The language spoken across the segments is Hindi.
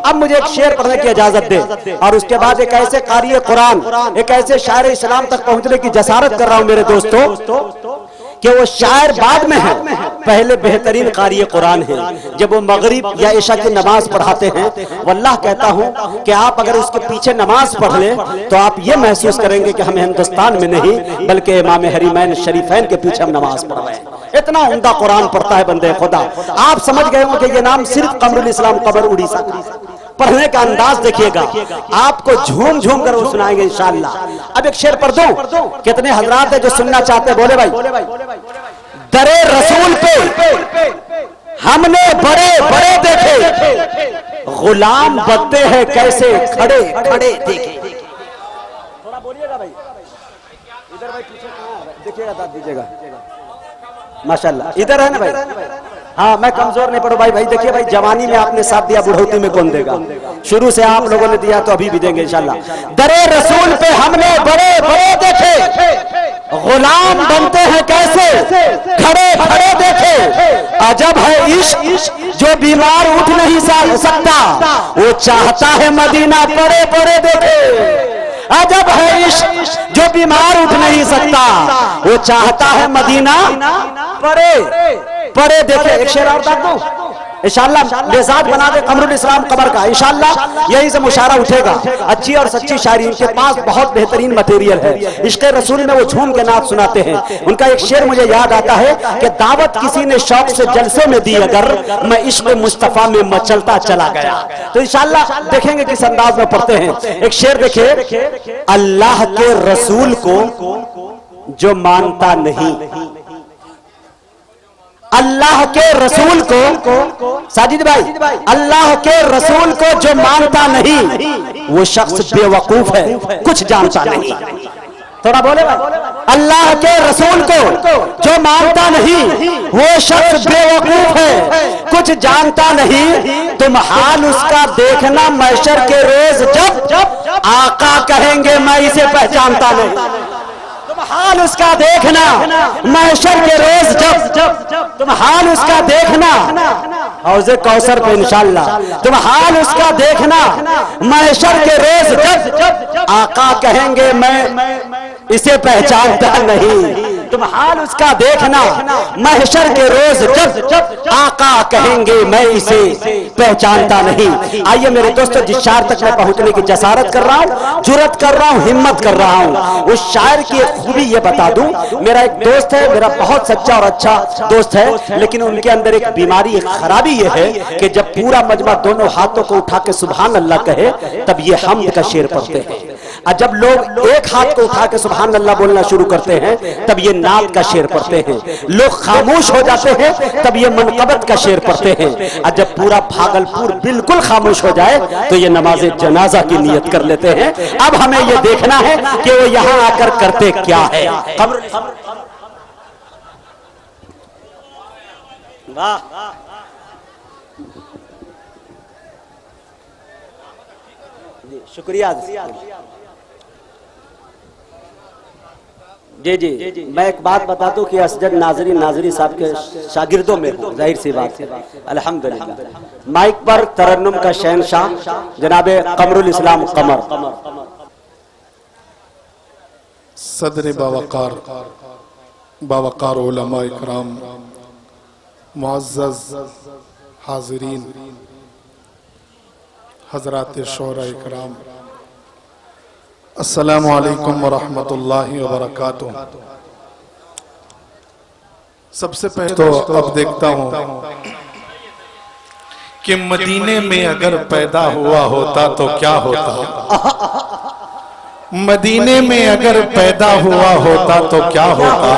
अब मुझे एक शेर पढ़ने की इजाजत दे और उसके बाद एक ऐसे कारी कुरान, एक ऐसे शायर इस्लाम तक पहुंचने की जसारत कर रहा हूं मेरे दोस्तों कि वो शायर बाद में है, पहले बेहतरीन कारी कुरान है। जब वो मगरिब या इशा की नमाज पढ़ाते हैं, वल्लाह कहता हूं कि आप अगर उसके पीछे नमाज पढ़ ले तो आप ये महसूस करेंगे कि हम हिंदुस्तान में नहीं बल्कि इमाम हरीमैन शरीफैन के पीछे हम नमाज पढ़ रहे हैं। इतना उम्दा कुरान पढ़ता है बंदे खुदा। आप समझ गए होंगे कि ये नाम सिर्फ कमरुल इस्लाम कबर उड़ीसा। पढ़ने का अंदाज देखिएगा, आपको झूम झूम कर वो सुनाएंगे इंशाअल्लाह। अब एक शेर पढ़ दूं, कितने हजरात है जो सुनना चाहते हैं, बोले भाई। दरे रसूल पे हमने बड़े बड़े देखे, गुलाम बनते हैं कैसे खड़े खड़े देखे। थोड़ा बोलिएगा भाई, इधर भाई पीछे कहां है, देखिएगा, दाद दीजिएगा। माशाल्लाह इधर है ना भाई। हाँ, मैं कमजोर नहीं पड़ो भाई। भाई देखिए भाई, जवानी में आपने साथ दिया, बुढ़ौती में कौन देगा। शुरू से आप लोगों ने दिया तो अभी भी देंगे इंशाल्लाह। दरे रसूल पे हमने बड़े बड़े देखे, गुलाम बनते हैं कैसे खड़े खड़े देखे। अजब है इश्क जो बीमार उठ नहीं सकता, वो चाहता है मदीना पड़े पड़े देखे। अजब है इश्क जो बीमार उठ नहीं सकता, वो चाहता है मदीना पड़े पड़े देखे। एक शेर और दो इंशाअल्लाह, बेजाद बना दे कमरुल इस्लाम कबर का इंशाअल्लाह, यही से मुशारा उठेगा। अच्छी और सच्ची शायरी, इनके पास बहुत बेहतरीन मटेरियल है। इश्क़ रसूल में वो झूम के नात सुनाते हैं। उनका एक शेर मुझे याद आता है कि दावत किसी ने शौक से जलसे में दी, अगर मैं इश्क़ मुस्तफा में मचलता चला गया। तो इंशाअल्लाह देखेंगे किस अंदाज में पढ़ते हैं। एक शेर देखिए, अल्लाह के रसूल को जो मानता नहीं, अल्लाह के रसूल को, साजिद भाई, अल्लाह के रसूल को जो मानता नहीं वो शख्स बेवकूफ है, कुछ जानता नहीं। थोड़ा बोले भाई। अल्लाह के रसूल को जो मानता नहीं वो शख्स बेवकूफ है, कुछ जानता नहीं। तुम हाल उसका देखना महशर के रोज जब आका कहेंगे मैं इसे पहचानता नहीं। हाल उसका देखना महशर के रोज जब तुम हाल उसका देखना, हौज़े कौसर पे इंशाअल्लाह, तुम हाल उसका देखना महशर के रोज जब आका कहेंगे मैं इसे पहचानता नहीं। तुम हाल उसका देखना महशर के रोज जब आका कहेंगे मैं इसे पहचानता नहीं। आइए मेरे दोस्तों, जिस शायर तक मैं पहुंचने की जसारत कर रहा हूं, जुर्रत कर रहा हूं, हिम्मत कर रहा हूं, उस शायर की एक खूबी ये बता दूं। मेरा एक दोस्त है, मेरा बहुत सच्चा और अच्छा दोस्त है, लेकिन उनके अंदर एक बीमारी, एक खराबी ये है कि जब पूरा मजमा दोनों हाथों को उठा के सुभान अल्लाह कहे तब ये हम्द का शेर पढ़ते हैं, और जब लोग एक हाथ को उठा के सुभान अल्लाह बोलना शुरू करते हैं तब ये नात का शेर पढ़ते हैं। लोग खामोश हो जाते हैं तब ये मनकबत का शेर पढ़ते हैं, और जब पूरा भागलपुर बिल्कुल खामोश हो जाए तो ये नमाज जनाजा की नियत कर लेते हैं। अब हमें ये देखना है कि वो यहां आकर करते क्या है। वाह, शुक्रिया जी जी। मैं एक बात बता दूं कि असजद नाजरी साहब के शागिर्दों में हूं, जाहिर सी बात है। अल्हम्दुलिल्लाह माइक पर तरन्नुम का शहनशाह जनाबे कमरुल इस्लाम कमर, सदर बावकार उलमा इकराम, मुअज़्ज़ज़ हाज़िरीन, हज़रात शोहरा इकराम, अस्सलामु अलैकुम व रहमतुल्लाहि व बरकातुहू। सबसे पहले तो अब देखता हूँ कि मदीने में अगर पैदा हुआ होता तो क्या होता, मदीने में अगर पैदा हुआ होता तो क्या होता,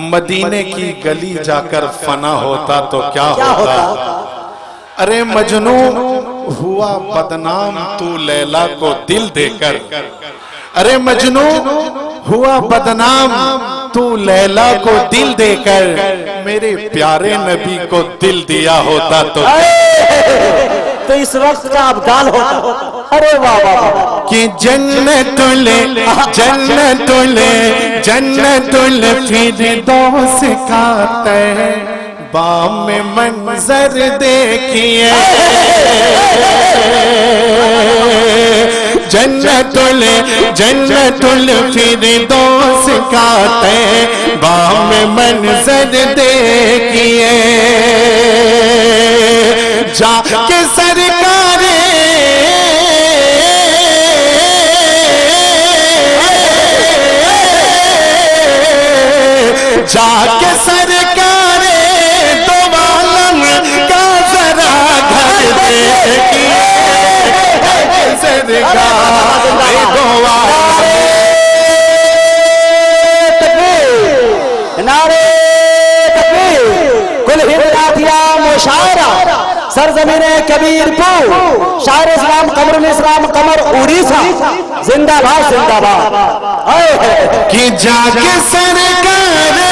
मदीने की गली जाकर फना होता तो क्या होता। अरे मजनू हुआ बदनाम तू लैला को दिल देकर, अरे मजनू हुआ बदनाम तू लैला को दिल देकर, मेरे प्यारे नबी को दिल दिया होता तो इस वक्त का अब्दाल होता। अरे वाह वाह, कि जन्नतुल जन्नतुल जन्नतुल फिरदौस का बाम में मंजर देखिए, जन्नतुल फिरदौस का तैबा में मंजर देखिए, जाके सरकारे जाके सरकारे दो आलम का जरा घर देखिए, सरकारे दो नारे तकबीर, कुल हिदायतिया मुशायरा सरजमीन कबीरपुर, शायर इस्लाम कमरुल इस्लाम कमर उड़ीसा, जिंदाबाद जिंदाबाद। कि जाके सरकारे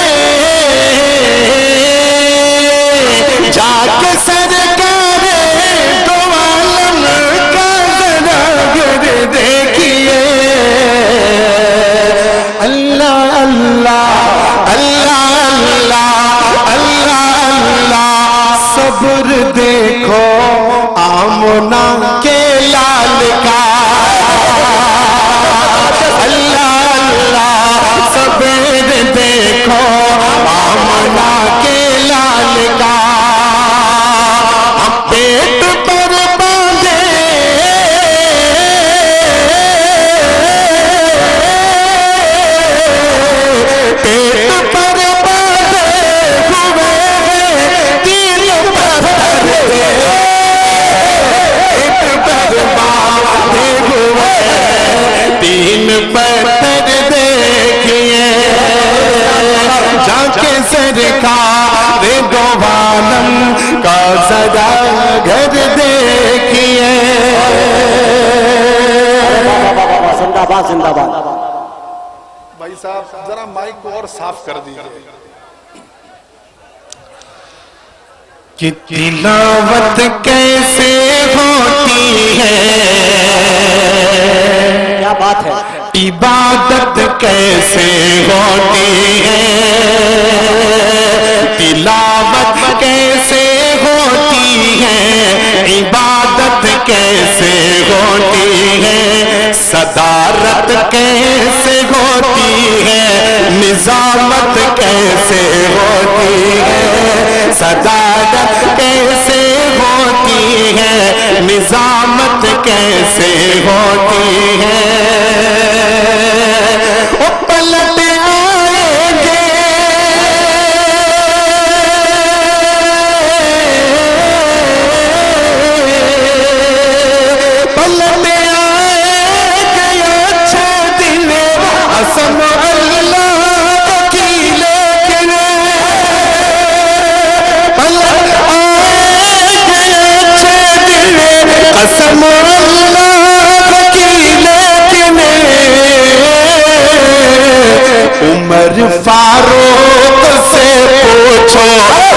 जाके सरकारे दो आलम का जरा घर देखिए, अल्लाह अल्लाह अल्लाह अल्लाह अल्लाह अल्लाह, सब्र देखो आमना के लाल का, अल्लाह अल्लाह सब्र देखो आमना के लाल का, पेट पर बांधे पेट पर बांधे हुए तीन पत्थर, पेट पर बांधे हुए तीन पत्थर देखिए, जाके सरकार दो आलम का सदा घर देखिए। जिंदाबाद जिंदाबाद। भाई साहब जरा माइक को और साफ कर दीजिए। कि तिलावत कैसे होती है, क्या बात है, इबादत कैसे होती है, तिलावत कैसे होती है, इबादत कैसे होती है, सदारत कैसे होती है, निजामत कैसे होती है, सदारत कैसे होती है, निजामत कैसे होती है, ओ पलट आएंगे पलट आएंगे अच्छे दिन, असम अल्लाह की लेकिन पलट आएंगे अच्छे दिन, असम अल्लाह की लेकिन उमर फारूक से पूछो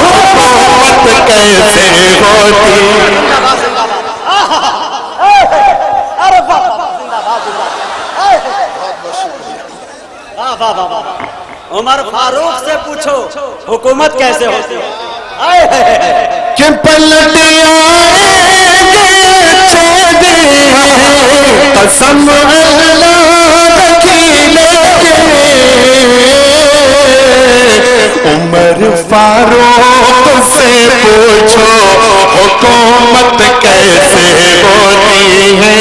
हुकूमत कैसे होती, उमर फारूक से पूछो हुकूमत कैसे होती है। कि पलट आएंगे अच्छे दिन, कसम अल्लाह की लेकिन उमर फारूक से पूछो हुकूमत कैसे होती है,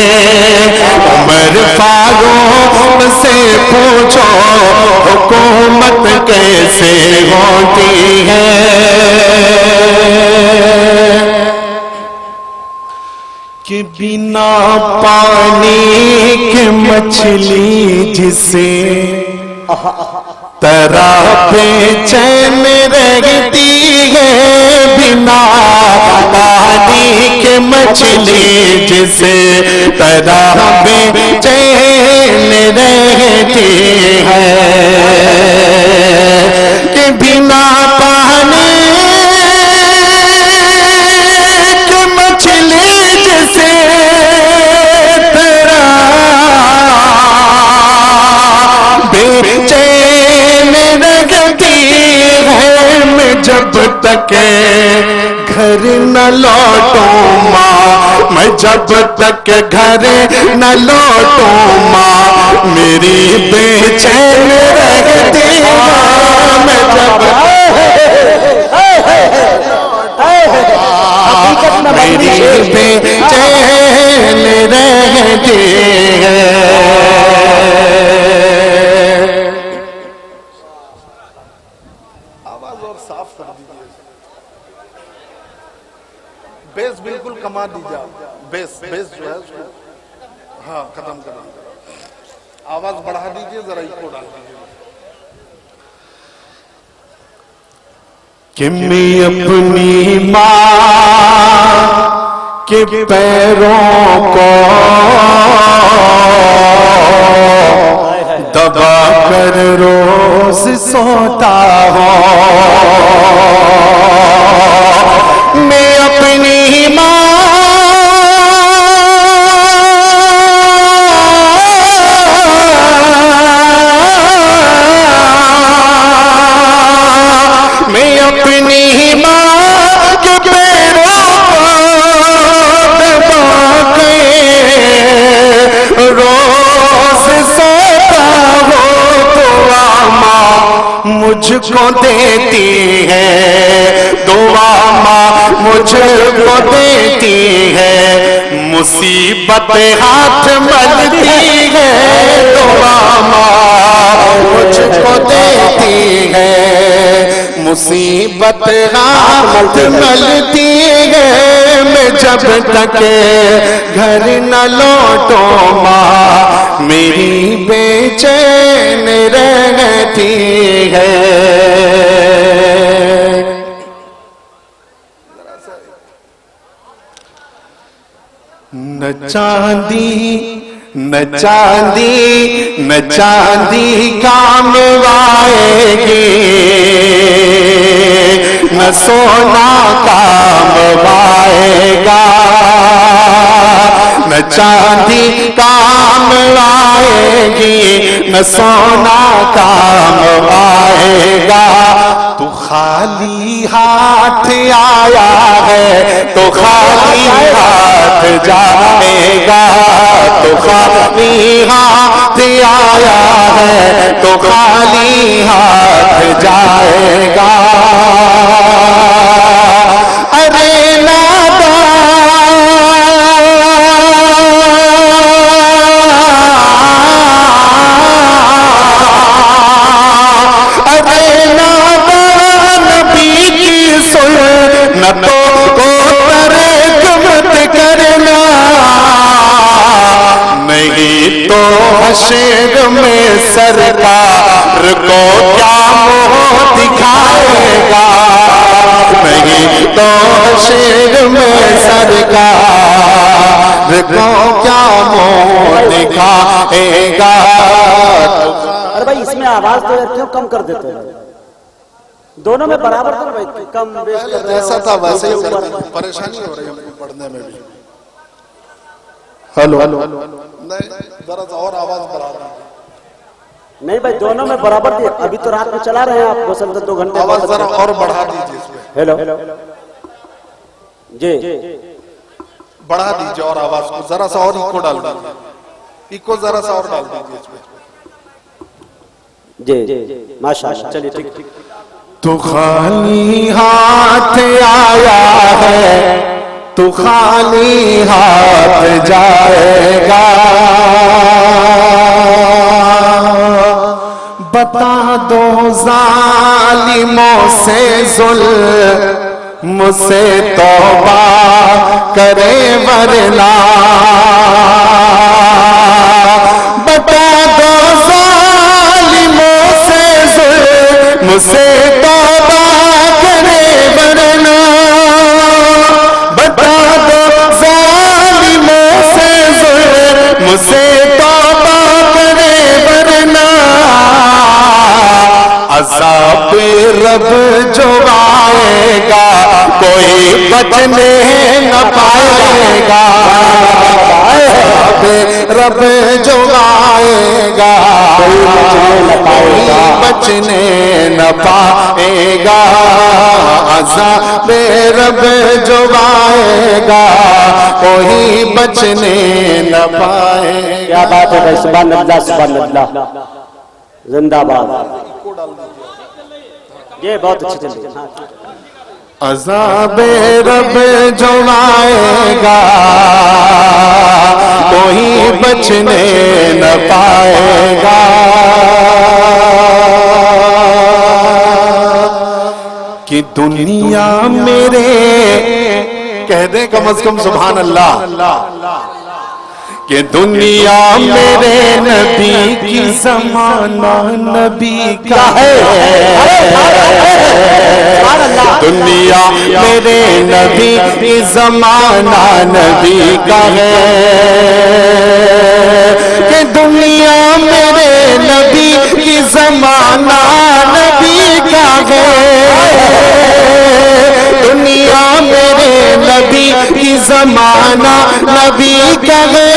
उमर फारूक से पूछो हुकूमत कैसे होती है। कि बिना पानी के मछली जिसे तरा बेचैन रहती है, बिना पानी के मछली जिसे तरा बेचैन रहती है, कि बिना पानी के मछली जिसे तरा बेचैन रहती है, मैं जब तक घर न लौटूं माँ, मैं जब तक घर न लौटूं माँ, मेरी बेचैन रहती माँ, मैं जब मेरी बेचैन रहती है। आवाज और साफ कर दीजिए, बेस बिल्कुल कमा दीजिए आप, बेस जो है उसको हाँ खत्म कर दीजिए, आवाज बढ़ा दीजिए, जरा इको डाल दीजिए। कि मैं अपनी माँ के पैरों को दबा कर रोज सोता हूँ, मैं अपनी माँ मुझको देती है दुआ माँ, मुझको देती है, मुसीबत हाथ मलती है दुआ माँ, मुझको देती है, मुसीबत हाथ मलती है, मैं जब तक घर न लौटूं माँ, मेरी बेचैन रहती है। न चांदी न चांदी न चांदी काम आएगी, न सोना काम आएगा, न चांदी काम आएगी, न सोना काम आएगा, तू खाली हाथ आया है तो खाली हाथ जाएगा, तो खाली हाथ आया है तो खाली हाथ जाएगा। अरे नादा न तो तर्क मत करना, नहीं तो हश्र में सरकार को क्या मुँह दिखाएगा, नहीं तो हश्र में सरकार को क्या मुँह दिखाएगा। अरे भाई इसमें आवाज तो क्यों कम कर देते हो? दोनों में बराबर कर भाई, कम बेस कर रहे हो, जैसा था वैसे ही परेशानी हो रही है हमको पढ़ने में भी। हेलो नहीं जरा सा और आवाज बढ़ा दीजिए। नहीं भाई दोनों में बराबर थी, अभी तो रात में चला रहे हैं आप बसंत 2 घंटे, आवाज जरा और बढ़ा दीजिए इसमें। हेलो जी बढ़ा दीजिए और आवाज को जरा सा और इको डाल दीजिए, इको जरा सा और डाल दीजिए इसमें। जी माशाल्लाह, चलिए ठीक। तू खाली हाथ आया है तू खाली हाथ जाएगा, बता दो जालिमों से जुल्म से तौबा करे वरना, बता दो जालिमों से जुल्म से तौबा करे वरना, बता दो जालिमों से जुल्म से तौबा करे वरना, अज़ाब रब जो आएगा कोई बचने न पाएगा, अज़ाब रब जो आएगा कोई बचने न पाएगा, अज़ाबे रब जो आएगा कोई बचने न पाएगा। क्या बात है भाई, सुभान अल्लाह सुभान अल्लाह, जिंदाबाद। ये बहुत अच्छी चल रही है। अज़ाबे रब जो आएगा कोई बचने न पाएगा। कि दुनिया मेरे, कह दे कम से कम सुभान अल्लाह, कि दुनिया मेरे नबी की ज़माना नबी का है। दुनिया मेरे नबी की ज़माना नबी का है। कि दुनिया मेरे नबी की ज़माना नबी का है। दुनिया मेरे नबी की ज़माना नबी का है।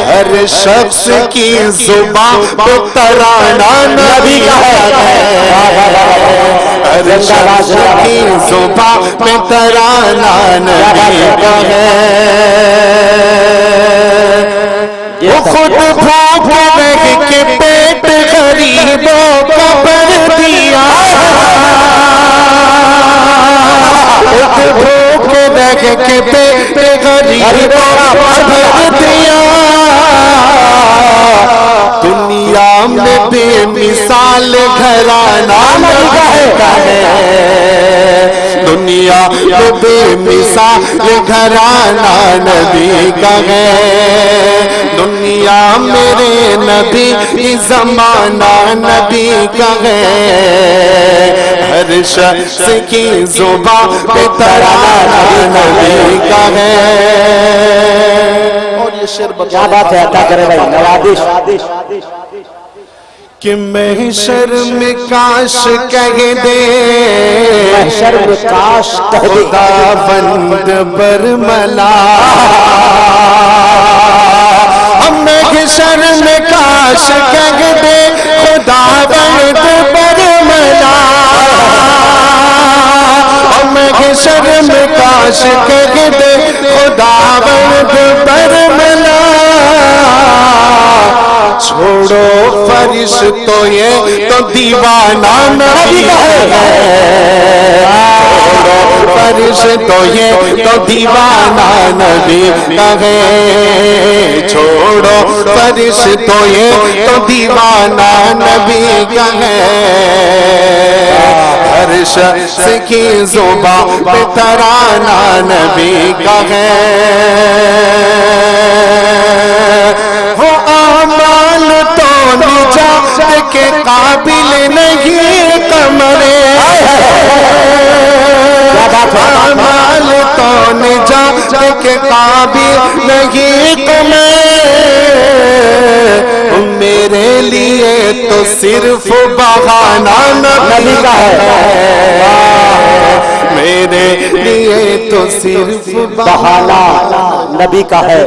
हर शख्स की जुबान पे तराना नबी का है। हर शख्स की जुबान पे तराना नबी का है। वो खुद भूख रह के पेट गरीबों को भर दिया। खुद भूख रह के पेट गरीबों को भर दिया। दुनिया में बेमिसाल घराना नबी का है। दुनिया में बेमिसाल घराना नबी का है। दुनिया मेरे नबी की ज़माना नबी का है। हर शख्स की जुबान पे तराना नबी का है। और ये शेर क्या बात है, अता करे भाई, नवाजिश। कि महशर में काश कह दे, महशर में काश कह दे, खुदावंद बरमला। हम महशर में काश कह दे खुदावंद बरमला। हम महशर में काश कह दे खुदावंद बरमला। छोड़ो फरिश्तो ये तो दीवाना नबी का है। छोड़ो फरिश्तो ये तो दीवाना नबी का है। छोड़ो फरिश्तो ये तो दीवाना नबी का है। हर शख्स की जुबान पे तराना नबी का है। वो आमाल तो निजात के काबिल नहीं कमरे। आमाल तो निजात के काबिल नहीं कमरे। मेरे लिए तो सिर्फ बहाना नबी का है। मेरे लिए तो सिर्फ बहाना नबी का है।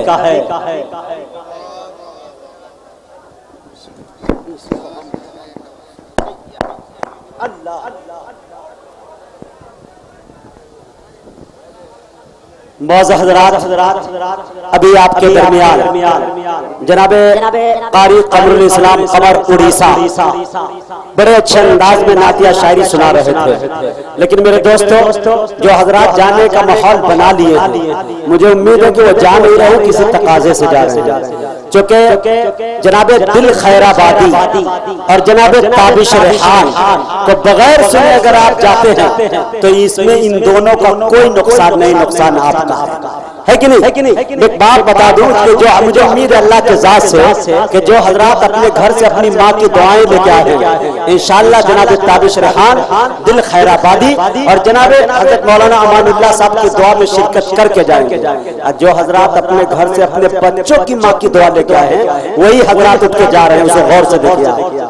मौज़ हज़रात, अभी आपके दरमियान जनाबे कारी कमरुल इस्लाम कमर उड़ीसा बड़े अच्छे अंदाज में नातिया शायरी सुना रहे थे। लेकिन मेरे दोस्तों, जो हजरात जाने का माहौल बना लिए थे, मुझे उम्मीद है कि वो जा नहीं रहे, किसी तकाजे से जा रहे हैं। चूंकि जनाबे दिल खैराबादी और जनाबे ताबिश रेहान को बगैर सुने अगर आप जाते हैं तो इसमें इन दोनों का कोई नुकसान नहीं, नुकसान आपका है कि नहीं? एक बात बता दूं कि जो मुझे उम्मीद है अल्लाह के ज़ात से कि जो हजरात अपने घर से अपनी माँ की दुआएं लेके आए हैं, इंशाअल्लाह जनाब ताबिश रेहान दिल खैराबादी और जनाब हजरत मौलाना अमानुल्लाह साहब की दुआ में शिरकत करके जाएंगे। और जो हजरात अपने घर से अपने बच्चों की माँ की दुआ लेके आए हैं, वही हजरात उठ के जा रहे हैं, उसे गौर से देखिए।